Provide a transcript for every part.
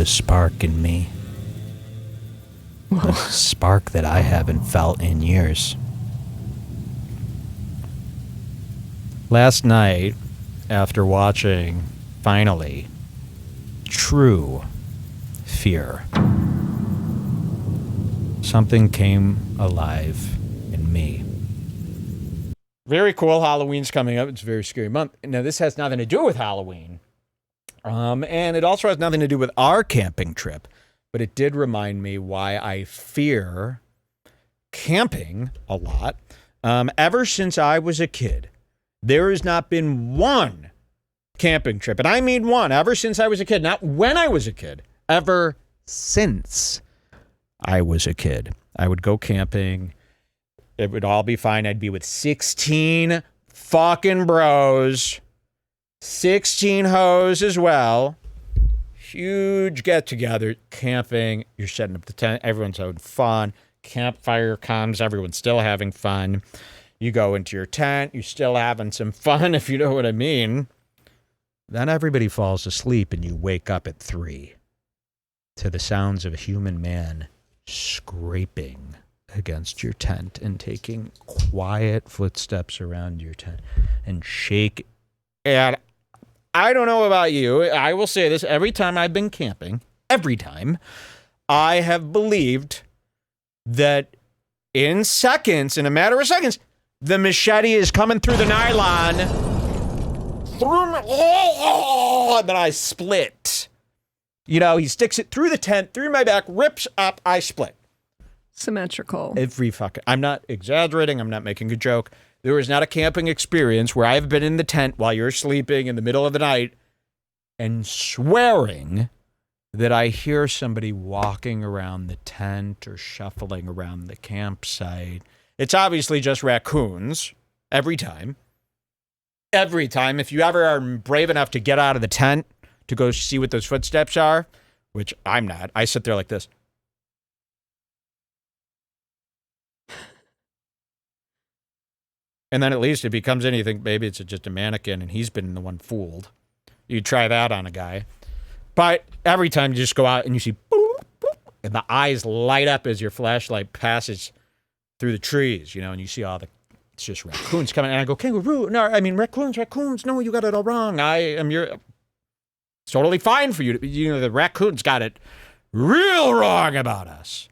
the spark in me. The spark that I haven't felt in years. Last night, after watching, finally, true fear, something came alive in me. Very cool. Halloween's coming up. It's a very scary month. Now, this has nothing to do with Halloween. And it also has nothing to do with our camping trip. But it did remind me why I fear camping a lot. Ever since I was a kid, there has not been one camping trip. And I mean one. Ever since I was a kid. Not when I was a kid. Ever since I was a kid. I would go camping. It would all be fine. I'd be with 16 fucking bros. 16 hoes as well. Huge get-together, camping. You're setting up the tent. Everyone's having fun. Campfire comes. Everyone's still having fun. You go into your tent. You're still having some fun, if you know what I mean. Then everybody falls asleep, and you wake up at 3 to the sounds of a human man scraping against your tent and taking quiet footsteps around your tent and shake. And I don't know about you. I will say this. Every time I've been camping, every time, I have believed that in seconds, in a matter of seconds, the machete is coming through the nylon. And then I split. You know, he sticks it through the tent, through my back, rips up, I split. Symmetrical. Every fucking... I'm not exaggerating. I'm not making a joke. There is not a camping experience where I've been in the tent while you're sleeping in the middle of the night and swearing that I hear somebody walking around the tent or shuffling around the campsite. It's obviously just raccoons every time. Every time. If you ever are brave enough to get out of the tent to go see what those footsteps are, which I'm not, I sit there like this. And then at least it becomes anything, maybe it's just a mannequin and he's been the one fooled. You try that on a guy. But every time you just go out and you see boop, boop, and the eyes light up as your flashlight passes through the trees, you know, and you see all the, it's just raccoons coming. And I go, kangaroo, no, I mean raccoons, no, you got it all wrong. It's totally fine for you. You know, the raccoons got it real wrong about us.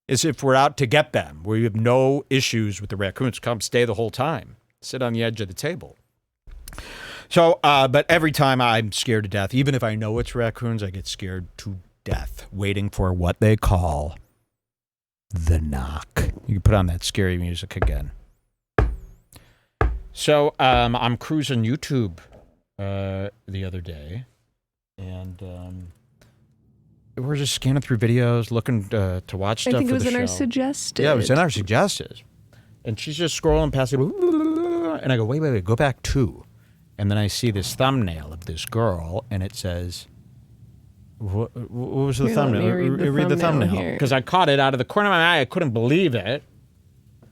As if we're out to get them, where you have no issues with the raccoons. Come stay the whole time. Sit on the edge of the table. So, but every time I'm scared to death, even if I know it's raccoons, I get scared to death, waiting for what they call the knock. You can put on that scary music again. So, I'm cruising YouTube the other day, and we're just scanning through videos, looking to watch stuff. I think for it was the in our show. suggested. Yeah, it was in our suggested. And she's just scrolling past it. And I go, wait, go back 2. And then I see this thumbnail of this girl, and it says, what was the thumbnail? Read the thumbnail. Because I caught it out of the corner of my eye. I couldn't believe it.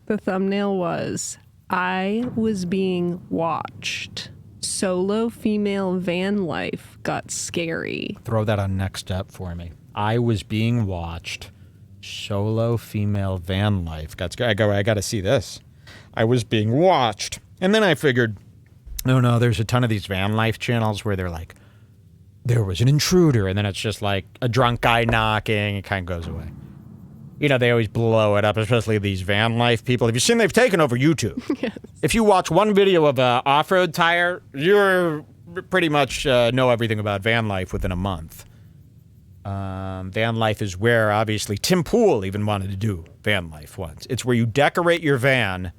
The thumbnail was, I was being watched. Solo female van life got scary. Throw that on next step for me. I was being watched. Solo female van life got scary. I got to see this. I was being watched. And then I figured, oh no, there's a ton of these van life channels where they're like, there was an intruder. And then it's just like a drunk guy knocking. It kind of goes away. You know, they always blow it up, especially these van life people. Have you seen they've taken over YouTube? Yes. If you watch one video of an off-road tire, you're pretty much know everything about van life within a month. Van life is where, obviously, Tim Pool even wanted to do van life once. It's where you decorate your van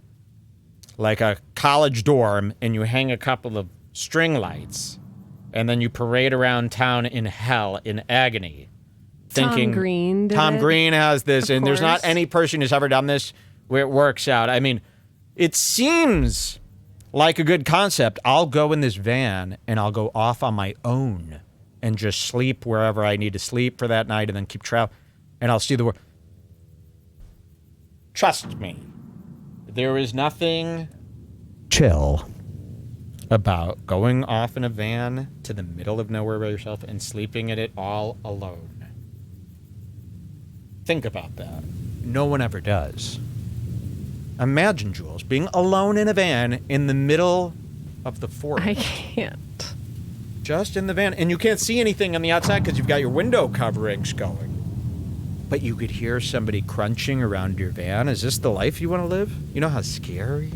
like a college dorm, and you hang a couple of string lights, and then you parade around town in hell, in agony. Thinking Tom Green has this, and there's not any person who's ever done this where it works out. I mean, it seems like a good concept. I'll go in this van and I'll go off on my own and just sleep wherever I need to sleep for that night and then keep traveling, and I'll see the world. Trust me, there is nothing chill about going off in a van to the middle of nowhere by yourself and sleeping in it all alone. Think about that. No one ever does. Imagine, Jules, being alone in a van in the middle of the forest. I can't. Just in the van. And you can't see anything on the outside because you've got your window coverings going. But you could hear somebody crunching around your van. Is this the life you want to live? You know how scary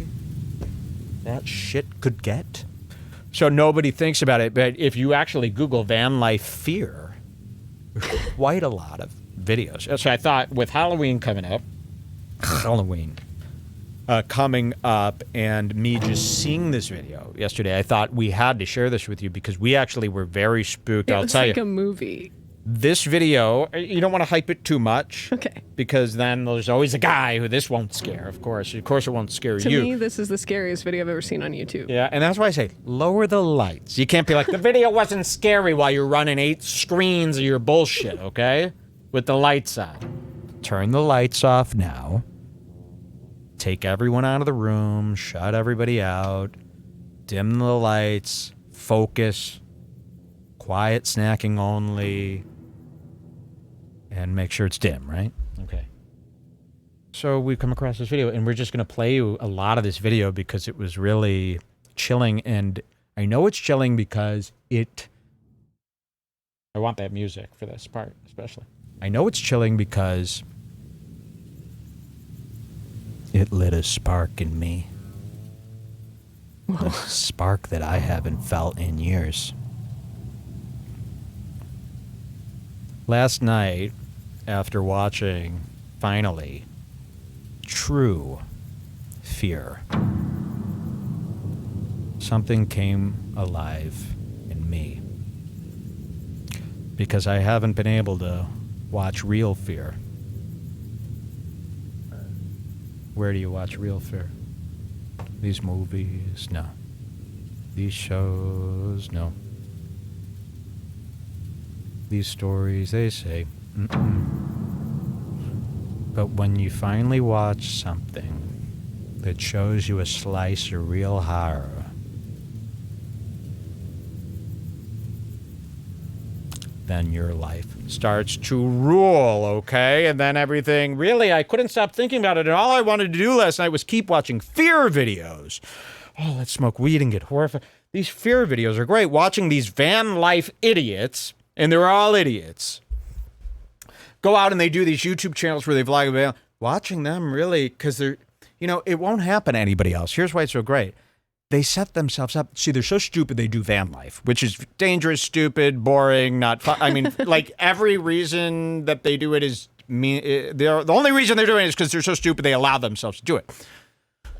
that shit could get? So nobody thinks about it. But if you actually Google van life fear, there's quite a lot of videos. So I thought with Halloween coming up, coming up, and me just seeing this video yesterday, I thought we had to share this with you because we actually were very spooked. I'll tell you. It's like a movie. This video, you don't want to hype it too much. Okay. Because then there's always a guy who this won't scare, of course. Of course it won't scare you. To me, this is the scariest video I've ever seen on YouTube. Yeah, and that's why I say, lower the lights. You can't be like, the video wasn't scary while you're running 8 screens of your bullshit, okay? With the lights on. Turn the lights off now. Take everyone out of the room. Shut everybody out. Dim the lights. Focus. Quiet snacking only. And make sure it's dim, right? Okay. So we come across this video, and we're just going to play you a lot of this video because it was really chilling. And I know it's chilling because I want that music for this part, especially. I know it's chilling because it lit a spark in me. A spark that I haven't felt in years. Last night, after watching, finally, true fear, something came alive in me. Because I haven't been able to watch real fear. Where do you watch real fear? These movies? No. These shows? No. These stories, they say, But when you finally watch something that shows you a slice of real horror, then your life starts to rule, okay? And then everything, really, I couldn't stop thinking about it. And all I wanted to do last night was keep watching fear videos. Oh, let's smoke weed and get horrified. These fear videos are great. Watching these van life idiots, and they're all idiots, go out and they do these YouTube channels where they vlog about. Watching them, really, because they're, it won't happen to anybody else. Here's why it's so great. They set themselves up. See, they're so stupid, they do van life, which is dangerous, stupid, boring, not fun. I mean, like, every reason that they do it is the only reason they're doing it is because they're so stupid they allow themselves to do it.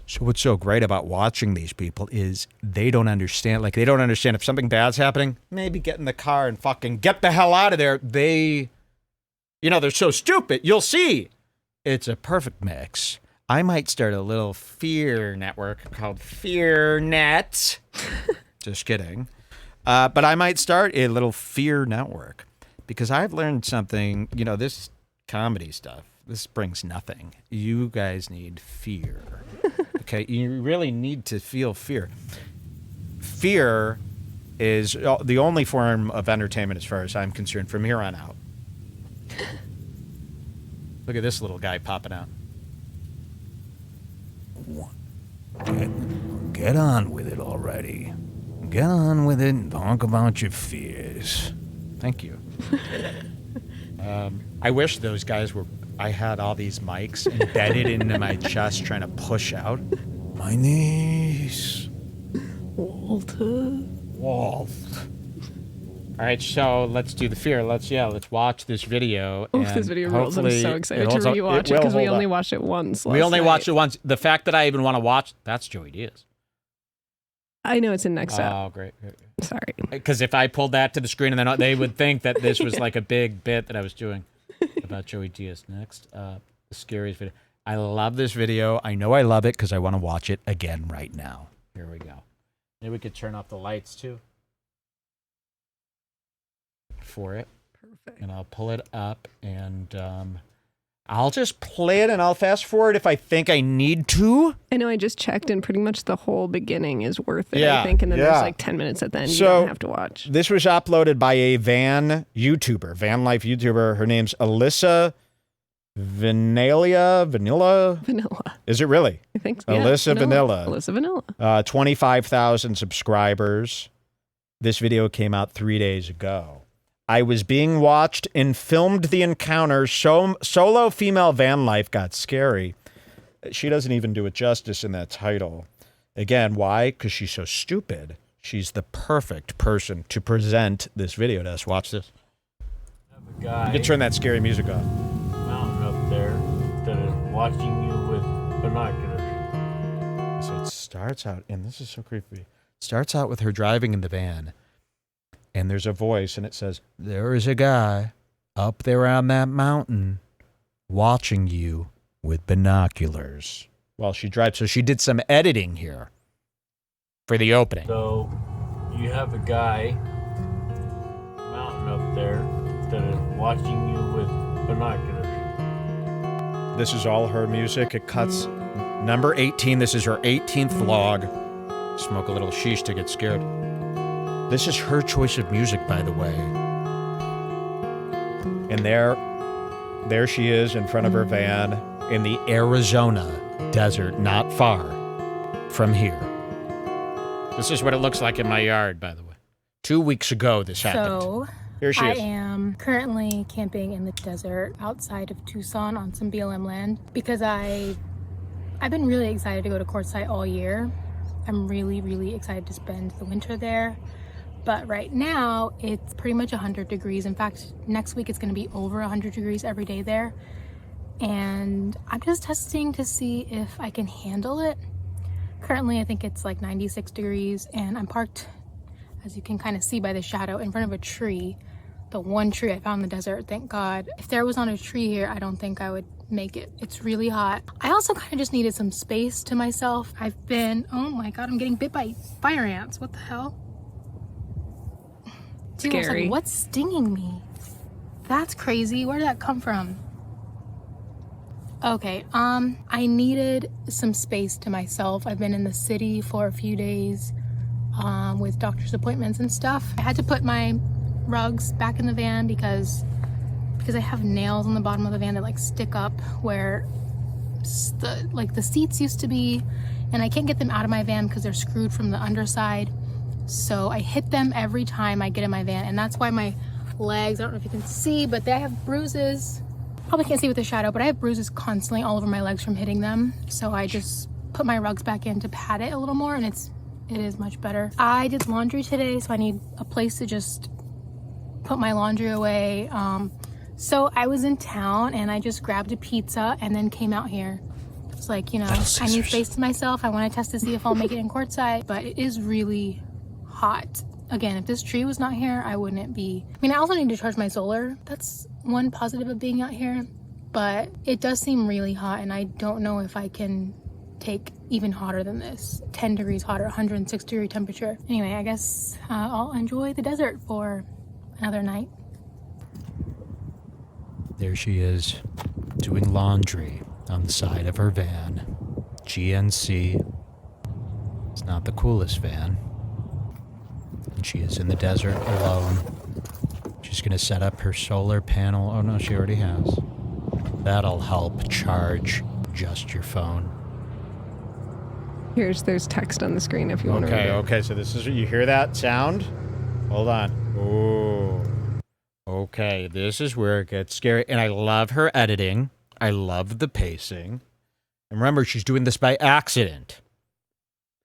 So what's so great about watching these people is they don't understand. Like, they don't understand if something bad's happening, maybe get in the car and fucking get the hell out of there. They're so stupid. You'll see. It's a perfect mix. I might start a little fear network called FearNet. Just kidding. But I might start a little fear network because I've learned something, this comedy stuff, this brings nothing. You guys need fear. Okay? You really need to feel fear. Fear is the only form of entertainment as far as I'm concerned from here on out. Look at this little guy popping out. Get on with it already. Get on with it and talk about your fears. Thank you. I wish those guys I had all these mics embedded into my chest trying to push out. My niece. Walt. All right, so let's do the fear. Let's watch this video. Oh, this video rules. I'm so excited to rewatch it because we only watched it once. We only watched it once. The fact that I even want to watch, that's Joey Diaz. I know it's in next up. Oh, great. Sorry. Because if I pulled that to the screen, and then they would think that this was like a big bit that I was doing about Joey Diaz. Next, the scariest video. I love this video. I know I love it because I want to watch it again right now. Here we go. Maybe we could turn off the lights too. For it. Perfect. And I'll pull it up and I'll just play it and I'll fast forward if I think I need to. I know I just checked and pretty much the whole beginning is worth it, Yeah, I think. And then yeah. there's like 10 minutes at the end you So, don't have to watch. This was uploaded by a van life YouTuber. Her name's Alyssa Vanilla. Is it really? I think so. Alyssa Vanilla. Alyssa Vanilla. 25,000 subscribers. This video came out 3 days ago. I was being watched and filmed the encounter. Solo female van life got scary. She doesn't even do it justice in that title. Again, why? Because she's so stupid. She's the perfect person to present this video to us. Watch this. You can turn that scary music off. Mountain up there that is watching you with binoculars. So it starts out, and this is so creepy. It starts out with her driving in the van. And there's a voice, and it says, there is a guy up there on that mountain watching you with binoculars while she drives. So she did some editing here for the opening. So you have a guy, mountain up there, that is watching you with binoculars. This is all her music. It cuts. Number 18. This is her 18th vlog. Smoke a little sheesh to get scared. This is her choice of music, by the way. And there she is in front of her van in the Arizona desert, not far from here. This is what it looks like in my yard, by the way. 2 weeks ago, this happened. So, here she is. I am currently camping in the desert outside of Tucson on some BLM land because I've been really excited to go to Quartzsite all year. I'm really, really excited to spend the winter there. But right now, it's pretty much 100 degrees. In fact, next week it's going to be over 100 degrees every day there. And I'm just testing to see if I can handle it. Currently, I think it's like 96 degrees, and I'm parked, as you can kind of see by the shadow, in front of a tree. The one tree I found in the desert, thank God. If there was not a tree here, I don't think I would make it. It's really hot. I also kind of just needed some space to myself. oh my God, I'm getting bit by fire ants. What the hell? Dude, I was like, what's stinging me? That's crazy. Where did that come from? Okay, I needed some space to myself. I've been in the city for a few days with doctor's appointments and stuff. I had to put my rugs back in the van because I have nails on the bottom of the van that like stick up where the seats used to be, and I can't get them out of my van because they're screwed from the underside. So I hit them every time I get in my van, and that's why my legs, I don't know if you can see, but they have bruises. Probably can't see with the shadow, but I have bruises constantly all over my legs from hitting them. So I just put my rugs back in to pad it a little more, and it is much better. I did laundry today, so I need a place to just put my laundry away. So I was in town and I just grabbed a pizza and then came out here. It's like, I need space to myself. I want to test to see if I'll make it in Quartzsite, but it is really hot. Again, if this tree was not here, I wouldn't be. I also need to charge my solar. That's one positive of being out here, but it does seem really hot, and I don't know if I can take even hotter than this. 10 degrees hotter, 106 degree temperature. Anyway, I guess I'll enjoy the desert for another night. There she is, doing laundry on the side of her van. GNC. It's not the coolest van. And she is in the desert alone. She's going to set up her solar panel. Oh no, she already has. That'll help charge just your phone. There's text on the screen if you want to read it. Okay, so this is, you hear that sound? Hold on. Ooh. Okay, this is where it gets scary. And I love her editing. I love the pacing. And remember, she's doing this by accident.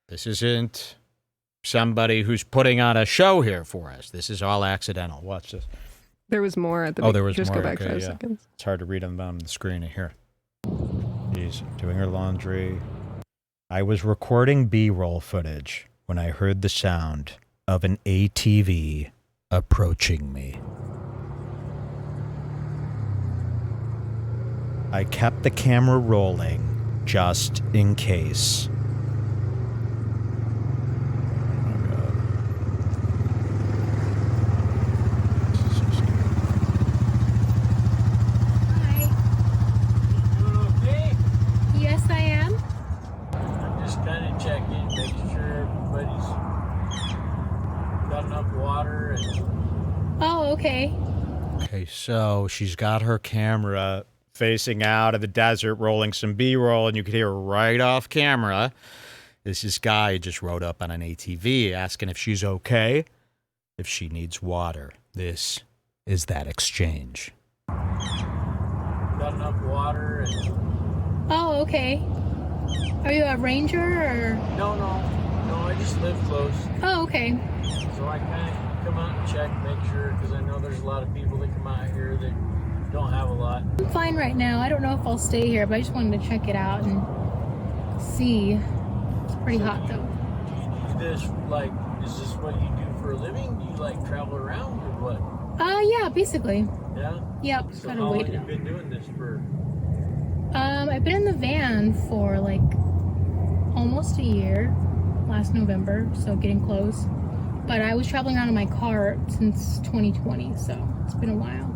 This isn't somebody who's putting on a show here for us. This is all accidental. Watch this. There was more at the there was just more. Go back okay, 5 yeah. seconds. It's hard to read on the screen here. She's doing her laundry. I was recording B-roll footage when I heard the sound of an ATV approaching me. I kept the camera rolling just in case. Okay, so she's got her camera facing out of the desert, rolling some B-roll, and you could hear right off camera, this guy just rode up on an ATV asking if she's okay, if she needs water. This is that exchange. Got enough water and... Oh, okay. Are you a ranger or? No, I just live close. Oh, okay. So I kind of come out and check, make sure, because I know there's a lot of people that come out here that don't have a lot. I'm fine right now. I don't know if I'll stay here, but I just wanted to check it out and see. It's pretty hot though. Do you do this, like, is this what you do for a living? Do you, like, travel around or what? Yeah, basically. Yeah? Yep. So Gotta how wait. long have you been doing this for? I've been in the van for like almost a year, last November, so getting close. But I was traveling out in my car since 2020, so it's been a while.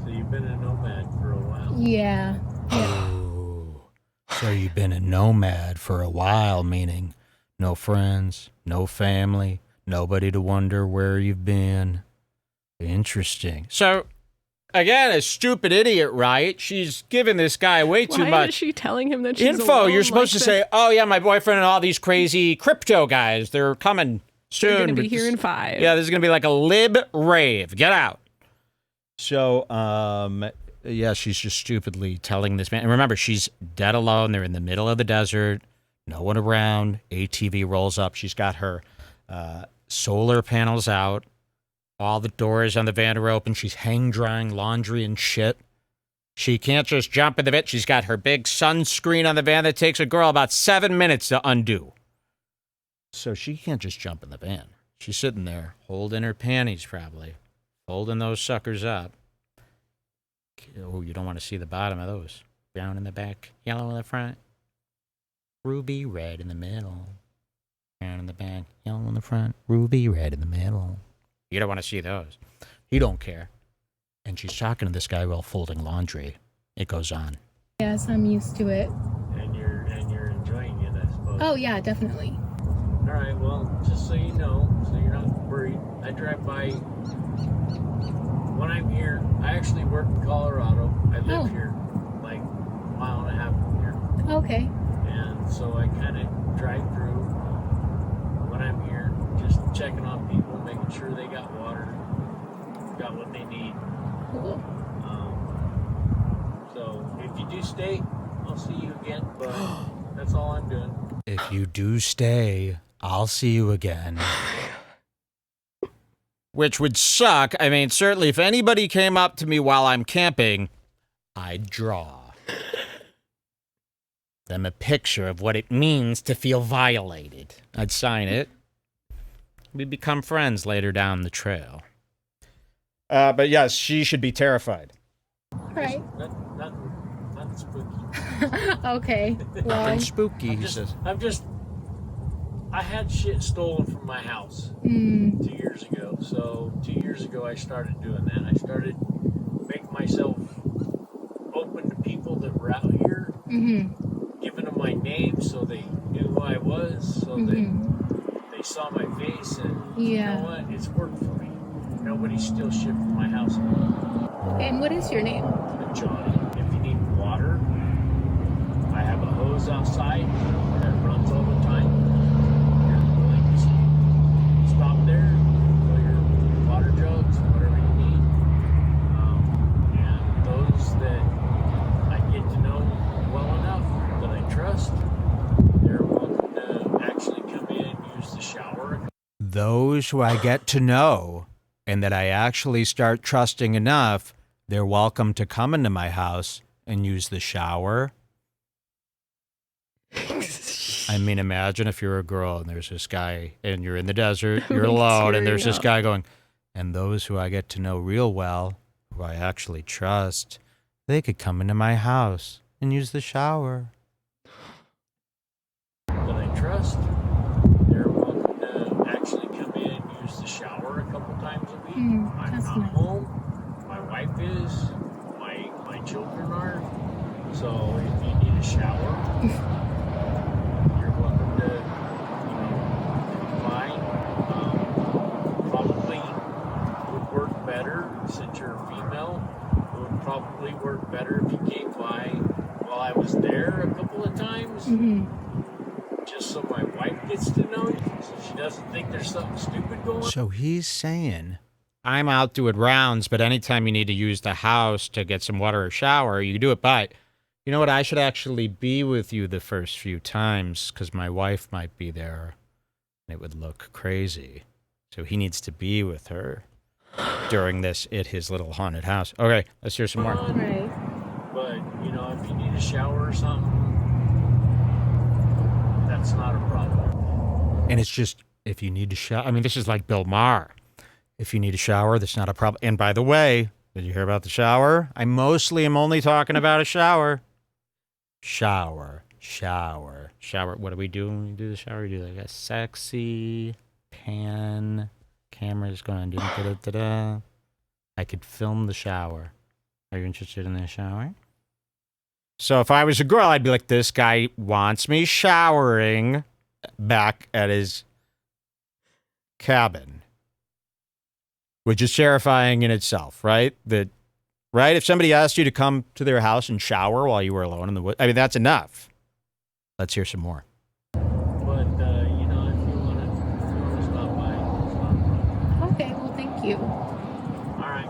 So you've been a nomad for a while. Yeah. Oh, so you've been a nomad for a while, meaning no friends, no family, nobody to wonder where you've been. Interesting. So, again, a stupid idiot, right? She's giving this guy way too much. Why is she telling him that she's info? alone You're supposed like to say, "Oh yeah, my boyfriend and all these crazy crypto guys, they're coming soon." They're gonna be here in 5. Yeah, this is gonna be like a lib rave. Get out. So, yeah, she's just stupidly telling this man. And remember, she's dead alone. They're in the middle of the desert. No one around. ATV rolls up. She's got her solar panels out. All the doors on the van are open. She's hang drying laundry and shit. She can't just jump in the van. She's got her big sunscreen on the van that takes a girl about 7 minutes to undo. So she can't just jump in the van. She's sitting there holding her panties probably, folding those suckers up. Oh, you don't want to see the bottom of those. Brown in the back, yellow in the front, ruby red in the middle. Brown in the back, yellow in the front, ruby red in the middle. You don't want to see those. He don't care. And she's talking to this guy while folding laundry. It goes on. Yes, I'm used to it. And you're enjoying it, I suppose. Oh yeah, definitely. All right, well, just so you know, so you're not worried, I drive by when I'm here. I actually work in Colorado. I live here, like a mile and a half from here. Okay. And so I kind of drive through when I'm here, just checking on people, making sure they got water, got what they need. Cool. So if you do stay, I'll see you again, but that's all I'm doing. If you do stay, I'll see you again. Which would suck. I mean, certainly if anybody came up to me while I'm camping, I'd draw them a picture of what it means to feel violated. I'd sign it. We'd become friends later down the trail. But yes, she should be terrified. Right. Nothing spooky. Okay. Well, Nothing spooky, he says. I had shit stolen from my house 2 years ago. So 2 years ago, I started doing that. I started making myself open to people that were out here, giving them my name so they knew who I was, so they saw my face, and you know what? It's worked for me. Nobody's still shit from my house. And what is your name? Johnny. If you need water, I have a hose outside that runs all the time. You're willing to stop there, fill your water jugs, whatever you need. And those that I get to know well enough that I trust, they're welcome to actually come in and use the shower. Those who I get to know and that I actually start trusting enough, they're welcome to come into my house and use the shower. I mean, imagine if you're a girl and there's this guy and you're in the desert, you're alone, and there's this guy going, and those who I get to know real well, who I actually trust, they could come into my house and use the shower. That I trust, they're welcome to actually come in and use the shower a couple times a week. I'm not home. My wife is. My children are. So if you need a shower, you're welcome to, come by. Probably would work better since you're a female. Just so my wife gets to know you, so she doesn't think there's something stupid going on. So he's saying, I'm out doing rounds, but anytime you need to use the house to get some water or shower, you can do it. But you know what? I should actually be with you the first few times because my wife might be there and it would look crazy. So he needs to be with her during this at his little haunted house. Okay, let's hear some more. Right. But, you know, if you need a shower or something, that's not a problem. And it's just, if you need to shower, I mean, this is like Bill Maher. If you need a shower, that's not a problem. And by the way, did you hear about the shower? I mostly am only talking about a shower. Shower. What do we do when we do the shower? We do like a sexy pan. Camera's going da-da-da-da. I could film the shower. Are you interested in the shower? So if I was a girl, I'd be like, this guy wants me showering back at his cabin. Which is terrifying in itself, right? Right? If somebody asked you to come to their house and shower while you were alone in the woods, I mean, that's enough. Let's hear some more. But, you know, if you want to stop by, stop by. Okay, well, thank you. All right.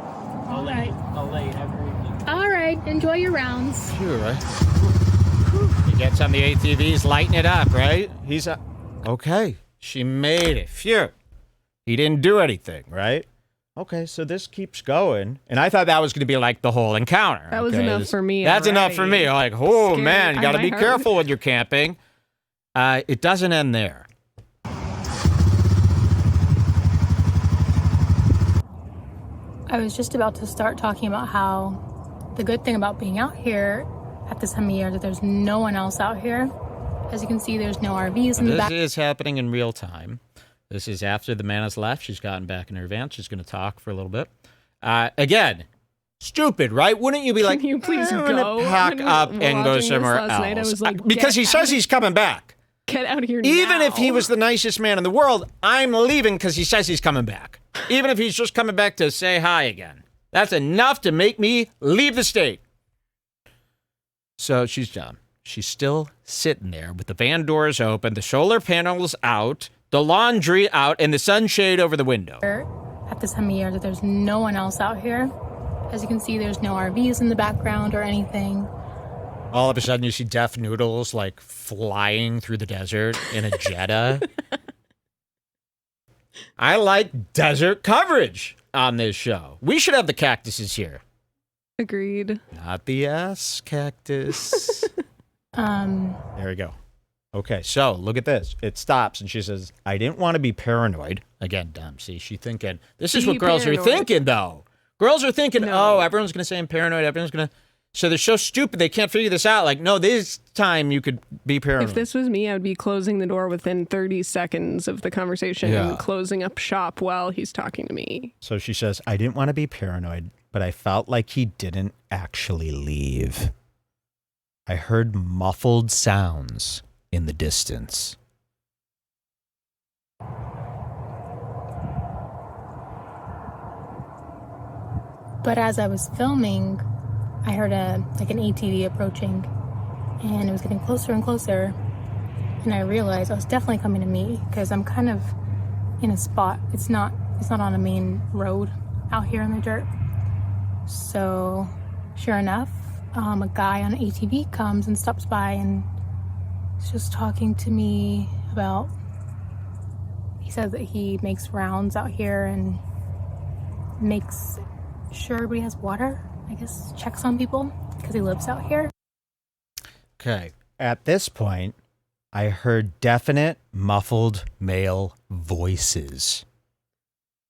All right. I'll let you have your evening. All right, enjoy your rounds. Sure, right? He gets on the ATVs, lighting it up, right? He's okay. She made it. Phew. He didn't do anything, right? Okay, so this keeps going. And I thought that was going to be like the whole encounter. That was enough for me. That's enough for me. Like, oh, Scared. man, you got to be heard. careful when you're camping. It doesn't end there. I was just about to start talking about how the good thing about being out here at this time of year is that there's no one else out here. As you can see, there's no RVs in the back. This is happening in real time. This is after the man has left. She's gotten back in her van. She's going to talk for a little bit. Again, stupid, right? Wouldn't you be like, Can you please I'm gonna go? pack up and go somewhere else? Night, I was like, because he says out. he's coming back. Get out of here Even now. if he was the nicest man in the world, I'm leaving because he says he's coming back. Even if he's just coming back to say hi again. That's enough to make me leave the state. So she's done. She's still sitting there with the van doors open, the solar panels out, the laundry out, and the sunshade over the window. At this time of year that there's no one else out here. As you can see, there's no RVs in the background or anything. All of a sudden, you see Deaf Noodles like flying through the desert in a Jetta. I like desert coverage on this show. We should have the cactuses here. Agreed. Not the ass cactus. There we go. Okay, so look at this. It stops, and she says, I didn't want to be paranoid. Again, dumb. See, she's thinking, this is what girls are thinking, though. Girls are thinking, oh, everyone's going to say I'm paranoid. Everyone's going to... So they're so stupid, they can't figure this out. Like, no, this time you could be paranoid. If this was me, I would be closing the door within 30 seconds of the conversation and closing up shop while he's talking to me. So she says, I didn't want to be paranoid, but I felt like he didn't actually leave. I heard muffled sounds in the distance. But as I was filming, I heard an ATV approaching, and it was getting closer and closer, and I realized it was definitely coming to me because I'm kind of in a spot. It's not on a main road out here in the dirt. So sure enough, a guy on an ATV comes and stops by and is just talking to me about, he says that he makes rounds out here and makes sure everybody has water. I guess checks on people because he lives out here. Okay. At this point, I heard definite muffled male voices.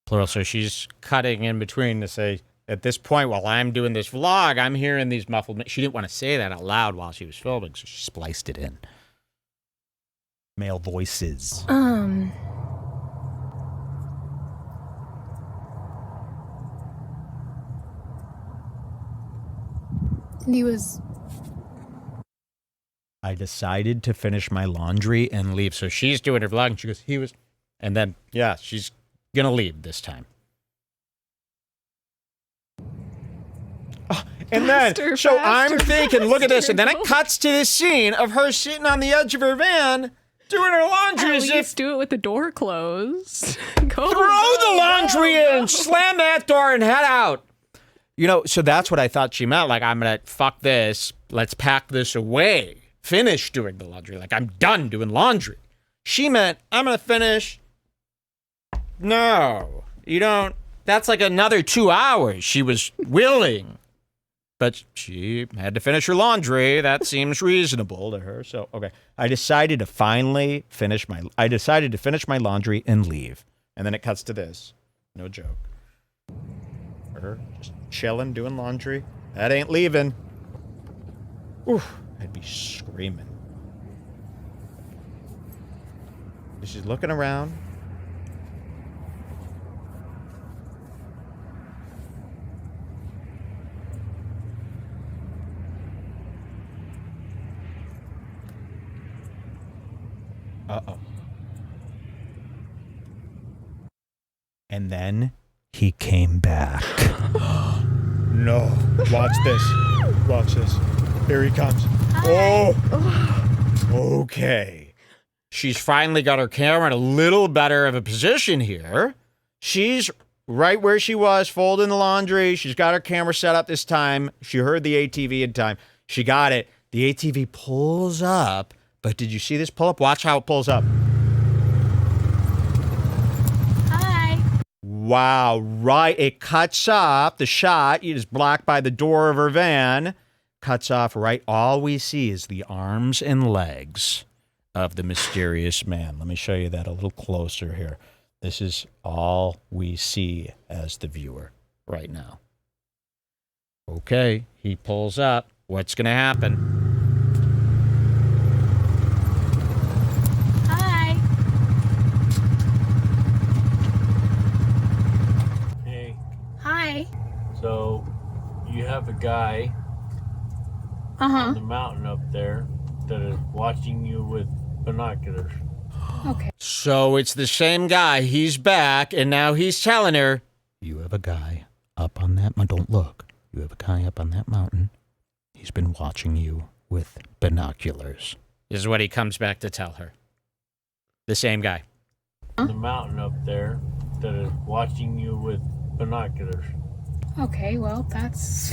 Plural. So she's cutting in between to say, at this point, while I'm doing this vlog, I'm hearing these muffled... She didn't want to say that out loud while she was filming, so she spliced it in. Male voices. He was... I decided to finish my laundry and leave. So she's doing her vlog, and she goes, he was... And then, yeah, she's going to leave this time. Oh, And Faster, then, so I'm faster, thinking, look at this. And then it faster. cuts to this scene of her sitting on the edge of her van doing her laundry At as least if do it with the door closed. Go, throw the laundry in, slam that door, and head out. You know, so that's what I thought she meant. Like, I'm going to fuck this. Let's pack this away. Finish doing the laundry. Like, I'm done doing laundry. She meant, I'm going to finish. No, you don't. That's like another 2 hours. She was willing, but she had to finish her laundry. That seems reasonable to her. So, okay. I decided to finish my laundry and leave. And then it cuts to this. No joke. Her just chilling, doing laundry. That ain't leaving. Oof, I'd be screaming. She's looking around. Uh-oh. And then he came back. No. Watch this. Watch this. Here he comes. Oh. Okay. She's finally got her camera in a little better of a position here. She's right where she was, folding the laundry. She's got her camera set up this time. She heard the ATV in time. She got it. The ATV pulls up. But did you see this pull up? Watch how it pulls up. Hi. Wow, right. It cuts off the shot. It is blocked by the door of her van. Cuts off right. All we see is the arms and legs of the mysterious man. Let me show you that a little closer here. This is all we see as the viewer right now. Okay, he pulls up. What's going to happen? So, you have a guy on the mountain up there that is watching you with binoculars. Okay. So it's the same guy. He's back, and now he's telling her, you have a guy up on that mountain. Don't look. You have a guy up on that mountain. He's been watching you with binoculars. This is what he comes back to tell her. The same guy. On the mountain up there that is watching you with binoculars. Okay, well, that's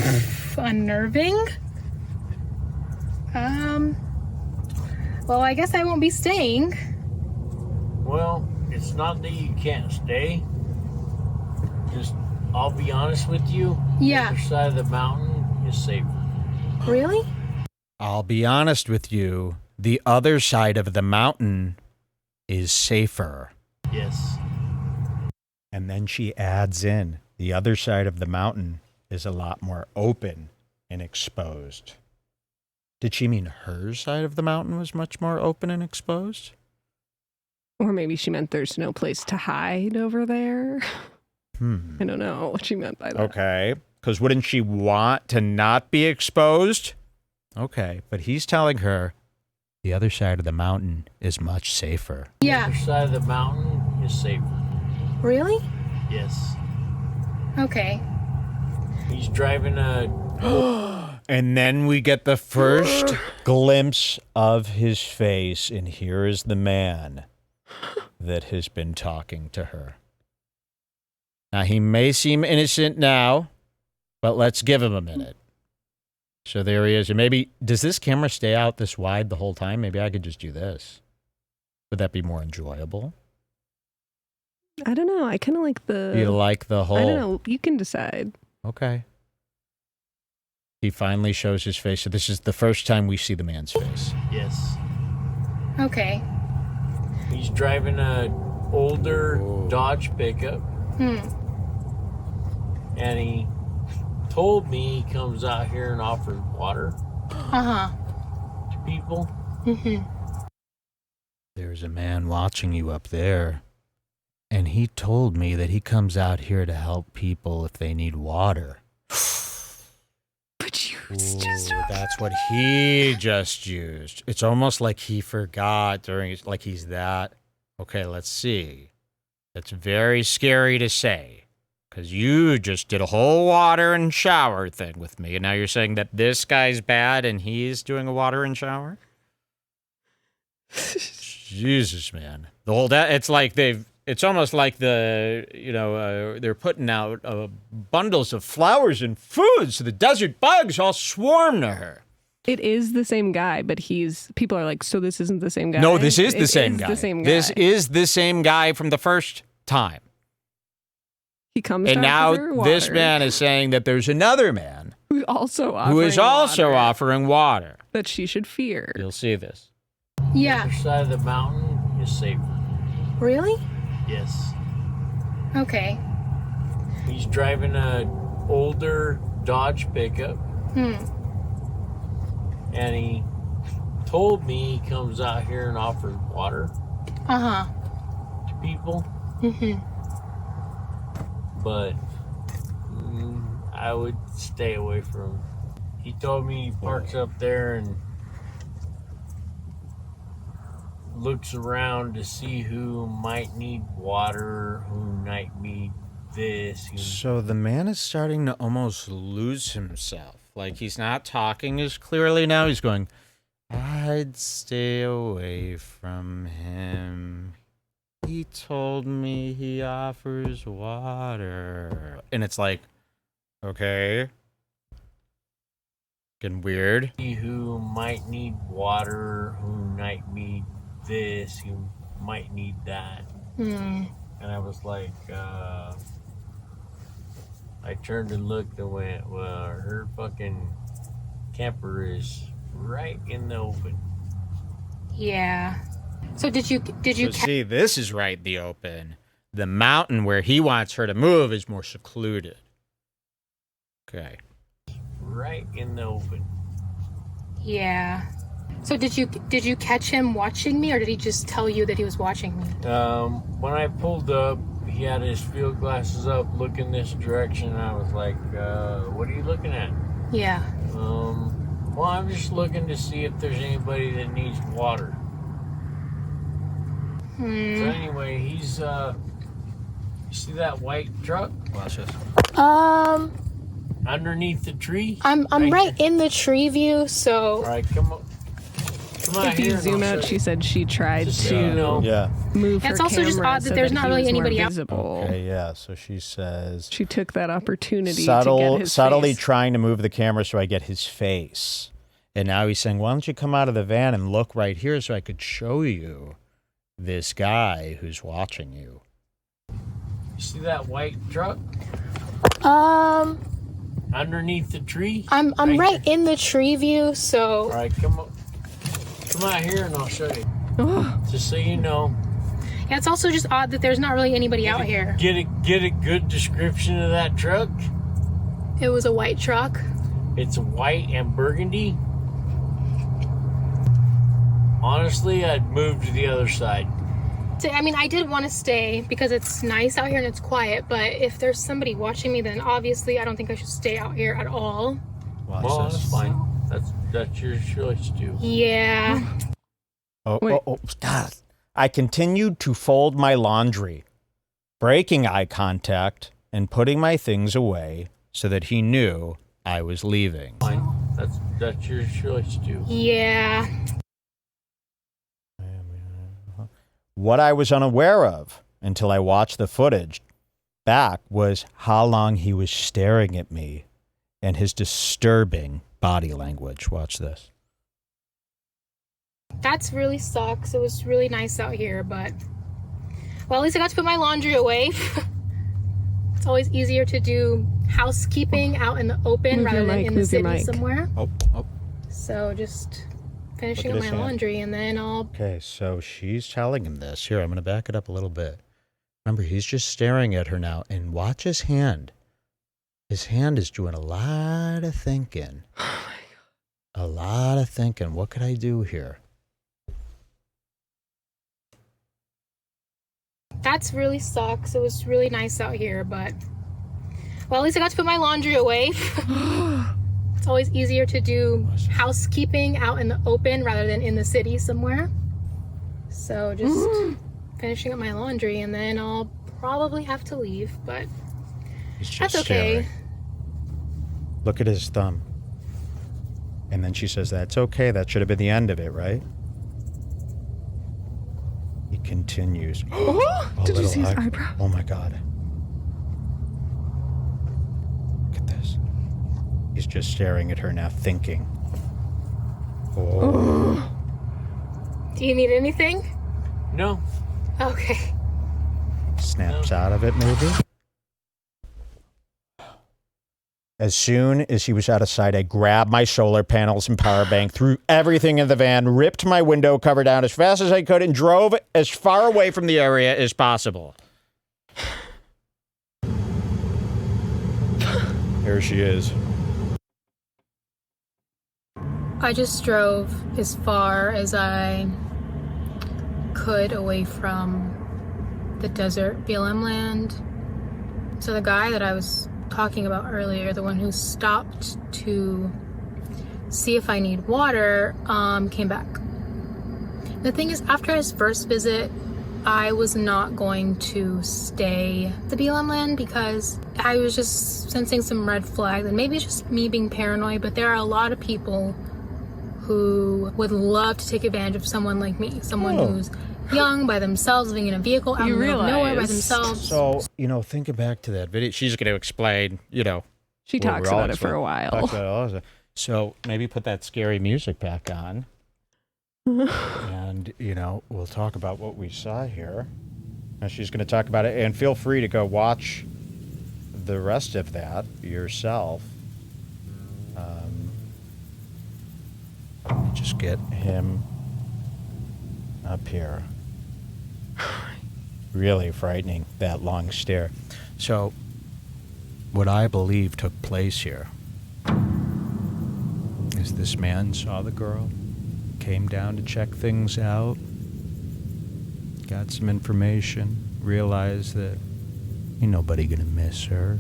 unnerving. Well, I guess I won't be staying. Well, it's not that you can't stay. Just, I'll be honest with you. Yeah. The other side of the mountain is safer. Really? I'll be honest with you. The other side of the mountain is safer. Yes. And then she adds in, the other side of the mountain is a lot more open and exposed. Did she mean her side of the mountain was much more open and exposed? Or maybe she meant there's no place to hide over there. I don't know what she meant by that. Okay, because wouldn't she want to not be exposed? Okay, but he's telling her the other side of the mountain is much safer. Yeah. The other side of the mountain is safer. Really? Yes. Okay. He's driving a... And then we get the first glimpse of his face, and here is the man that has been talking to her. Now, he may seem innocent now, but let's give him a minute. So there he is. And maybe, does this camera stay out this wide the whole time? Maybe I could just do this. Would that be more enjoyable? I don't know. I kind of like the... You like the whole... I don't know. You can decide. Okay. He finally shows his face. So this is the first time we see the man's face. Yes. Okay. He's driving a older Dodge pickup. And he told me he comes out here and offers water to people. There's a man watching you up there. And he told me that he comes out here to help people if they need water. But you just... That's what he just used. It's almost like he forgot during his... Like he's that... Okay, let's see. That's very scary to say. because you just did a whole water and shower thing with me, and now you're saying that this guy's bad and he's doing a water and shower? Jesus, man. The whole it's like it's almost like they're putting out bundles of flowers and food so the desert bugs all swarm to her. It is the same guy, but people are like, so this isn't the same guy? No, this is the same guy. The same guy. This is the same guy from the first time. He comes and to now offer water. This man is saying that there's another man who is also offering water that she should fear. You'll see this. Yeah. The other side of the mountain is safer. Really? Yes. Okay. He's driving a older Dodge pickup. And he told me he comes out here and offers water. To people. But I would stay away from him. He told me he parks up there and looks around to see who might need water, who might need this. So the man is starting to almost lose himself. Like, he's not talking as clearly now. He's going, I'd stay away from him. He told me he offers water. And it's like, okay. Getting weird. Who might need water, who might need this, who might need that. And I was like, I turned and looked and went, well, her fucking camper is right in the open. Yeah. So did you see, this is right in the open. The mountain where he wants her to move is more secluded. Okay. Right in the open. Yeah. So did you catch him watching me, or did he just tell you that he was watching me? When I pulled up, he had his field glasses up, looking this direction, and I was like, what are you looking at? Yeah. Well, I'm just looking to see if there's anybody that needs water. So anyway, he's, you see that white truck? Watch this. Underneath the tree? I'm right in the tree view, so... All right, come on. Come on if here. you zoom out, she said she tried to move her It's also camera just odd that so there's that not he really was more anybody out. visible. Okay, yeah. So she says, She took that opportunity to get his subtly face. trying to move the camera so I get his face. And now he's saying, why don't you come out of the van and look right here so I could show you this guy who's watching you. You see that white truck? Underneath the tree? I'm right in the tree view, so... All right, come out here and I'll show you. Just so you know. Yeah, it's also just odd that there's not really anybody out here. Get a good description of that truck. It was a white truck. It's white and burgundy. Honestly, I'd move to the other side. I mean, I did want to stay because it's nice out here and it's quiet, but if there's somebody watching me, then obviously I don't think I should stay out here at all. Well, that's fine. That's your choice, too. Yeah. Oh, God. I continued to fold my laundry, breaking eye contact and putting my things away so that he knew I was leaving. Fine. That's your choice, too. Yeah. What I was unaware of until I watched the footage back was how long he was staring at me and his disturbing body language. Watch this. That's really sucks. It was really nice out here, but... Well, at least I got to put my laundry away. It's always easier to do housekeeping out in the open rather than in the city somewhere. Oh. So just finishing up my laundry and then I'll... Okay, so she's telling him this. Here, I'm going to back it up a little bit. Remember, he's just staring at her now. And watch his hand. His hand is doing a lot of thinking. Oh, my God. A lot of thinking. What could I do here? That's really sucks. It was really nice out here, but... Well, at least I got to put my laundry away. It's always easier to do housekeeping out in the open rather than in the city somewhere. So just finishing up my laundry and then I'll probably have to leave, but He's just That's okay. staring. Look at his thumb. And then she says, that's okay. That should have been the end of it, right? He continues. Did you see his eyebrow? Oh my God. Look at this. He's just staring at her now, thinking. Oh. Do you need anything? No. Okay. Snaps out of it, maybe. As soon as he was out of sight, I grabbed my solar panels and power bank, threw everything in the van, ripped my window cover down as fast as I could, and drove as far away from the area as possible. Here she is. I just drove as far as I could away from the desert BLM land. So the guy that I was talking about earlier, the one who stopped to see if I need water, came back. The thing is, after his first visit, I was not going to stay at the BLM land because I was just sensing some red flags, and maybe it's just me being paranoid, but there are a lot of people who would love to take advantage of someone like me, someone who's young, by themselves, living in a vehicle out in the middle of nowhere by themselves. So, thinking back to that video, she's going to explain, She talks about it for a while. So maybe put that scary music back on. And, we'll talk about what we saw here. And she's going to talk about it. And feel free to go watch the rest of that yourself. Let me just get him up here. Really frightening, that long stare. So, what I believe took place here is this man saw the girl, came down to check things out, got some information, realized that ain't nobody gonna miss her.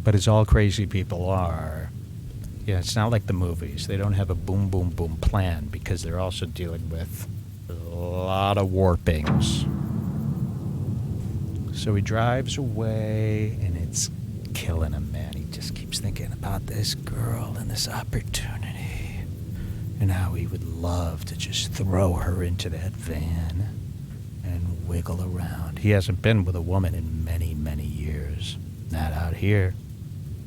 But as all crazy people are, it's not like the movies. They don't have a boom, boom, boom plan because they're also dealing with a lot of warpings. So he drives away, and it's killing him, man. He just keeps thinking about this girl and this opportunity and how he would love to just throw her into that van and wiggle around. He hasn't been with a woman in many, many years. Not out here.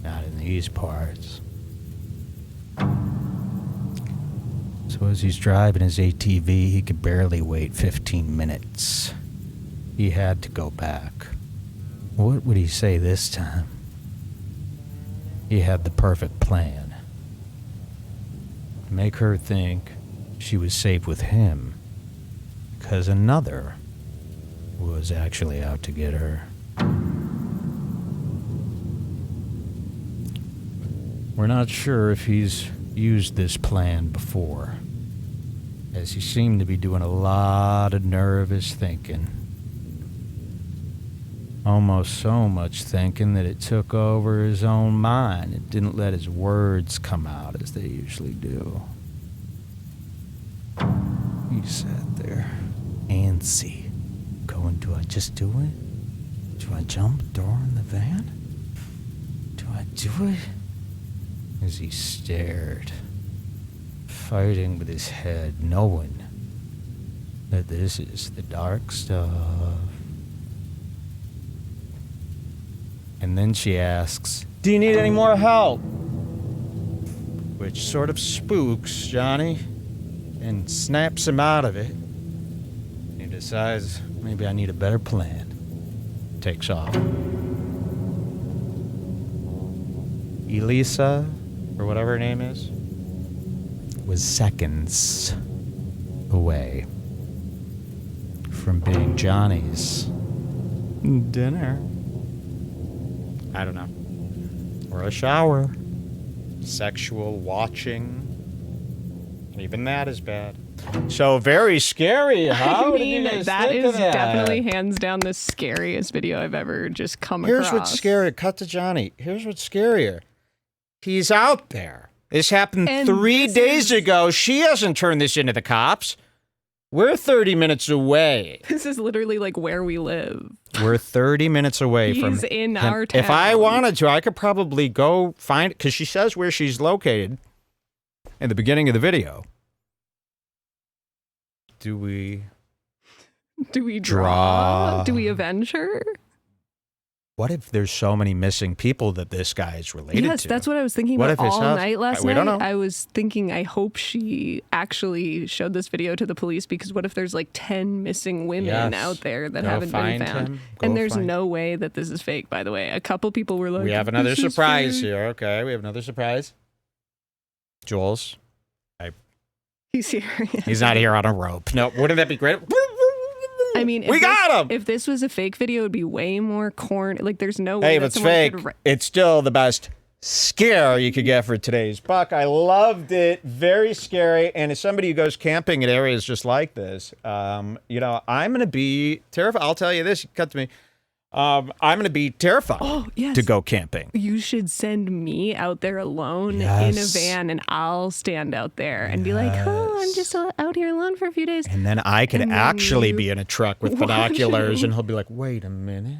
Not in these parts. So as he's driving his ATV, he could barely wait 15 minutes. He had to go back. What would he say this time? He had the perfect plan. To make her think she was safe with him, because another was actually out to get her. We're not sure if he's used this plan before, as he seemed to be doing a lot of nervous thinking. Almost so much thinking that it took over his own mind. It didn't let his words come out as they usually do. He sat there, antsy, going, do I just do it? Do I jump the door in the van? Do I do it? As he stared, fighting with his head, knowing that this is the dark stuff. And then she asks, do you need any more help? Which sort of spooks Johnny and snaps him out of it. He decides, maybe I need a better plan. Takes off. Alyssa, or whatever her name is, was seconds away from being Johnny's dinner. I don't know. Or a shower. Sexual watching. Even that is bad. So very scary. How I mean, did you guys that think is of that? definitely hands down the scariest video I've ever just come across. Here's what's scary. Cut to Johnny. Here's what's scarier. He's out there. This happened And 3 days ago. She hasn't turned this into the cops. We're 30 minutes away. This is literally like where we live. We're 30 minutes away from He's in him. our town. If I wanted to, I could probably go find it because she says where she's located in the beginning of the video. Do we draw? Do we avenge her? What if there's so many missing people that this guy is related to? Yes, that's what I was thinking What about if it's all us? night last We night. don't know. I was thinking, I hope she actually showed this video to the police, because what if there's like 10 missing women out there that Go haven't been find found? him. And Go there's find- no way that this is fake, by the way. A couple people were like, We have another "This is surprise fake." here. Okay, we have another surprise. Jules. He's here. He's not here on a rope. No, wouldn't that be great? I mean, we got him. If this was a fake video, it would be way more corny. Like, there's no way Hey, if that it's someone fake, could it's still the best scare you could get for today's buck. I loved it. Very scary. And as somebody who goes camping in areas just like this, I'm going to be terrified. I'll tell you this. Cut to me. I'm going to be terrified to go camping. You should send me out there alone in a van, and I'll stand out there and be like, I'm just out here alone for a few days. And then I could And then actually you be in a truck with watch binoculars, him. and he'll be like, wait a minute.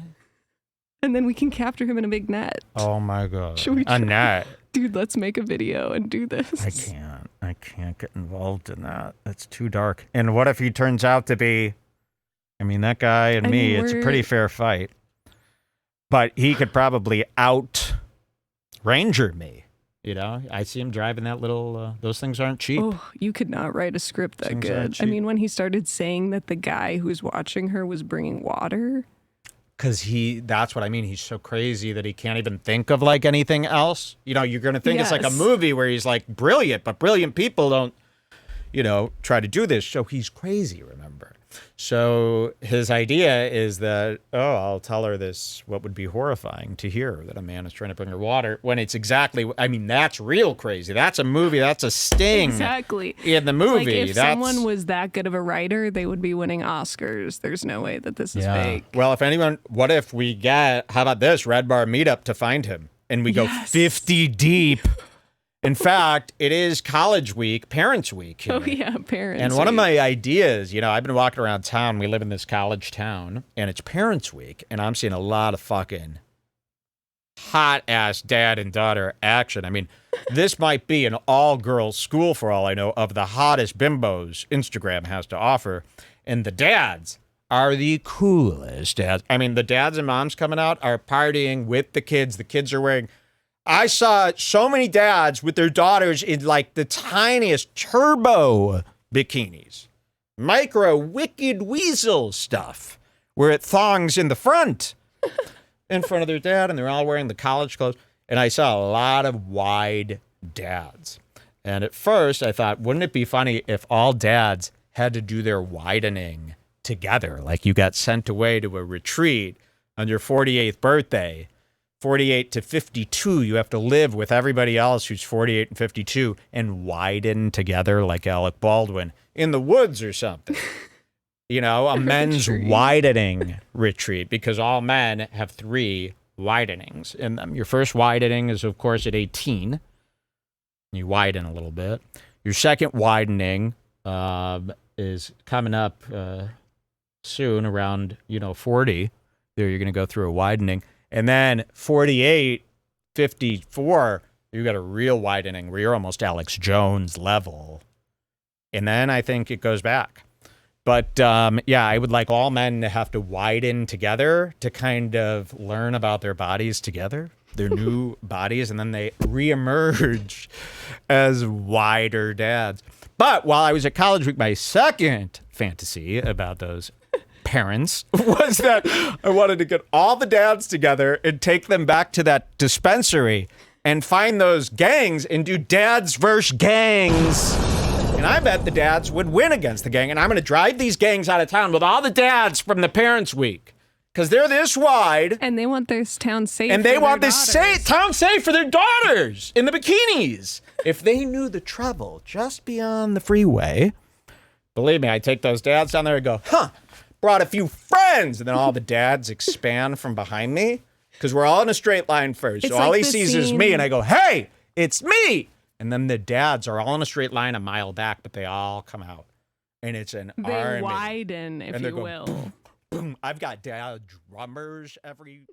And then we can capture him in a big net. Oh, my God. Should we A try? net. Dude, let's make a video and do this. I can't get involved in that. That's too dark. And what if he turns out to be, that guy and me, it's a pretty fair fight. But he could probably out ranger me. I see him driving that little, those things aren't cheap. Oh, you could not write a script that Things good. aren't I cheap. mean, when he started saying that the guy who was watching her was bringing water. Because that's what I mean. He's so crazy that he can't even think of like anything else. You're going to think it's like a Yes. movie where he's like brilliant, but brilliant people don't, try to do this. So he's crazy, remember? So his idea is that, I'll tell her this, what would be horrifying to hear, that a man is trying to bring her water, when it's exactly, that's real crazy. That's a movie. That's a sting. Exactly. In the movie. Like, if someone was that good of a writer, they would be winning Oscars. There's no way that this is fake. Well, what if we get, how about this, Redbar meetup to find him? And we go 50 deep. In fact, it is college week, parents week. Here. Oh, yeah, parents. And one of week. my ideas, I've been walking around town. We live in this college town, and it's parents week, and I'm seeing a lot of fucking hot-ass dad and daughter action. This might be an all-girls school, for all I know, of the hottest bimbos Instagram has to offer. And the dads are the coolest dads. The dads and moms coming out are partying with the kids. The kids are wearing... I saw so many dads with their daughters in like the tiniest turbo bikinis. Micro wicked weasel stuff. Where it thongs in the front. In front of their dad, and they're all wearing the college clothes. And I saw a lot of wide dads. And at first I thought, wouldn't it be funny if all dads had to do their widening together? Like you got sent away to a retreat on your 48th birthday. 48 to 52, you have to live with everybody else who's 48 and 52 and widen together like Alec Baldwin in the woods or something. A men's widening retreat, because all men have 3 widenings in them. Your first widening is, of course, at 18. You widen a little bit. Your second widening is coming up soon, around 40. There, you're going to go through a widening. And then 48, 54, you got a real widening where you're almost Alex Jones level. And then I think it goes back. But I would like all men to have to widen together to kind of learn about their bodies together, their new bodies, and then they reemerge as wider dads. But while I was at college week, my second fantasy about those parents was that I wanted to get all the dads together and take them back to that dispensary and find those gangs and do dads versus gangs. And I bet the dads would win against the gang. And I'm going to drive these gangs out of town with all the dads from the parents week, because they're this wide. And they want their town safe. And they want this daughters. town safe for their daughters in the bikinis. If they knew the trouble just beyond the freeway, believe me, I'd take those dads down there and go, brought a few friends. And then all the dads expand from behind me, because we're all in a straight line first. It's so all like he the sees is scene- me, and I go, hey, it's me. And then the dads are all in a straight line a mile back, but they all come out. And it's an They army. widen, if And they're you going, will. boom. I've got drummers every